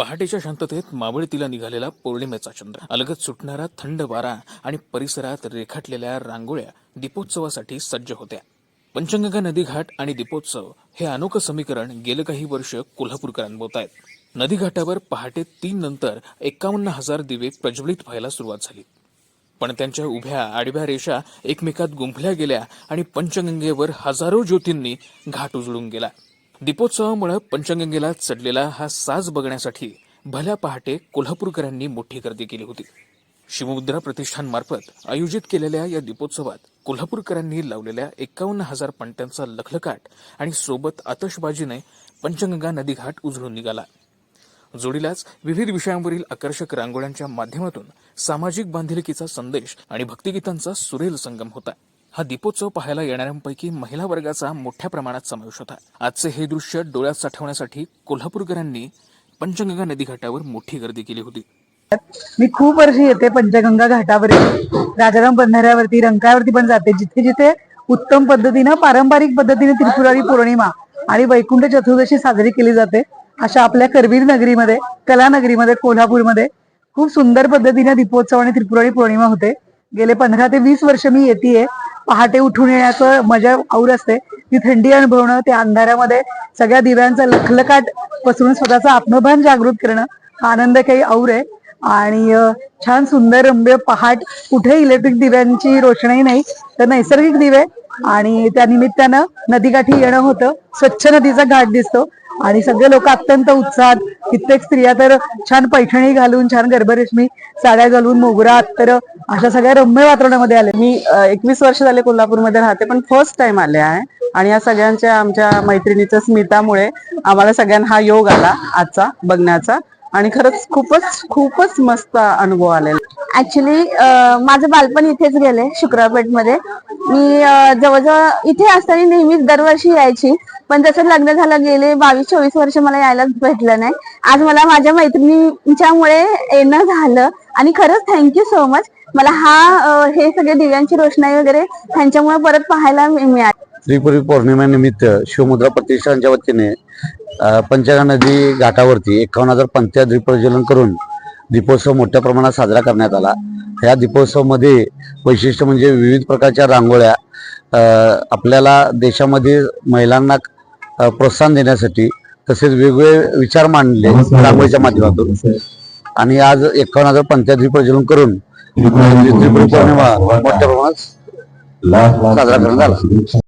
पहाटेच्या शांततेत मावळतीला निघालेला पौर्णिमेचा चंद्र, अलगद सुटणारा थंड वारा आणि परिसरात रेखाटलेल्या रांगोळ्या दीपोत्सवासाठी सज्ज होत्या. पंचगंगा नदीघाट आणि दीपोत्सव हे अनोखं समीकरण गेलं काही वर्ष कोल्हापूरकरांभोवत. नदीघाटावर पहाटे 3 नंतर 51,000 दिवे प्रज्वलित व्हायला सुरुवात झाली. पण त्यांच्या उभ्या आडव्या रेषा एकमेकात गुंफल्या गेल्या आणि पंचगंगेवर हजारो ज्योतींनी घाट उजळून गेला. दीपोत्सवामुळे पंचगंगेला चढलेला हा साज बघण्यासाठी भल्या पहाटे कोल्हापूरकरांनी मोठी गर्दी केली होती. शिवमुद्रा प्रतिष्ठानमार्फत आयोजित केलेल्या या दीपोत्सवात कोल्हापूरकरांनी लावलेल्या 51,000 पणत्यांचा लखलखाट आणि सोबत आतषबाजीने पंचगंगा नदीघाट उजळून निघाला. जोडीलाच विविध विषयांवरील आकर्षक रांगोळ्यांच्या माध्यमातून सामाजिक बांधिलकीचा संदेश आणि भक्तिगीतांचा सुरेल संगम होता. हा दीपोत्सव पाहायला येणाऱ्यांपैकी महिला वर्गाचा मोठ्या प्रमाणात समावेश होता. आजचे हे दृश्य डोळ्यात साठवण्यासाठी कोल्हापूरकरांनी पंचगंगा नदीघाटावर मोठी गर्दी केली होती. मी खूप वर्षी येते पंचगंगा घाटावरती, राजाराम बंधाऱ्यावरती, रंकाळ्यावरती पण जाते. जिथे जिथे उत्तम पद्धतीनं पारंपरिक पद्धतीने त्रिपुरारी पौर्णिमा आणि वैकुंठ चतुर्दशी साजरी केली जाते, अशा आपल्या करवीर नगरीमध्ये, कलानगरीमध्ये, कोल्हापूरमध्ये खूप सुंदर पद्धतीने दीपोत्सव आणि त्रिपुरारी पौर्णिमा होते. गेले 15 ते 20 वर्ष मी येतेय. पहाटे उठून येण्याचं मजा और असते. ती थंडी अनुभवणं, त्या अंधारामध्ये सगळ्या दिव्यांचा लखलखाट पसरून स्वतःचा आत्मभान जागृत करणं, हा आनंद काही और आहे. आणि छान सुंदर रम्य पहाट, कुठे इलेक्ट्रिक दिव्यांची रोषणाई नाही, तर नैसर्गिक दिवे, आणि त्या निमित्तानं नदीकाठी येणं होतं. स्वच्छ नदीचा घाट दिसतो आणि सगळे लोक अत्यंत उत्साहात, कित्येक स्त्रिया तर छान पैठणी घालून, छान गर्भरेशमी साड्या घालून, मोगरा अत्तर अशा सगळ्या रम्य वातावरणामध्ये आले. मी 21 वर्ष झाले कोल्हापूरमध्ये राहते, पण फर्स्ट टाइम आले आहे. आणि या सगळ्यांच्या आमच्या मैत्रिणीच्या स्मितामुळे आम्हाला सगळ्यांना हा योग आला आजचा बघण्याचा, आणि खरंच खूपच मस्त अनुभव आलेला. ऍक्च्युली माझं बालपण इथेच गेले, शुक्रवारपेठमध्ये. मी जवळजवळ इथे असताना नेहमीच दरवर्षी यायची, पण जसं लग्न झालं गेले 22-24 वर्ष मला यायला भेटलं नाही. आज मला माझ्या मैत्रिणींच्यामुळे येणं झालं, आणि खरंच थँक्यू सो मच. मला हे सगळे दिव्यांची रोषणाई वगैरे त्यांच्यामुळे परत पाहायला मिळाली. त्रिपुरी पौर्णिमेनिमित्त शिवमुद्रा प्रतिष्ठानच्या वतीने पंचगंगा नदी घाटावरती 51,000 पंथ्या दीपप्रज्वलन करून दीपोत्सव मोठ्या प्रमाणात साजरा करण्यात आला. ह्या दीपोत्सवामध्ये वैशिष्ट्य म्हणजे विविध प्रकारच्या रांगोळ्या, आपल्याला देशामध्ये महिलांना प्रोत्साहन देण्यासाठी, तसेच वेगवेगळे विचार मांडले रांगोळीच्या माध्यमातून. आणि आज 51,000 पंथ्या दीपप्रज्वलन करून त्रिपुरी पौर्णिमा मोठ्या प्रमाणात साजरा करण्यात आला.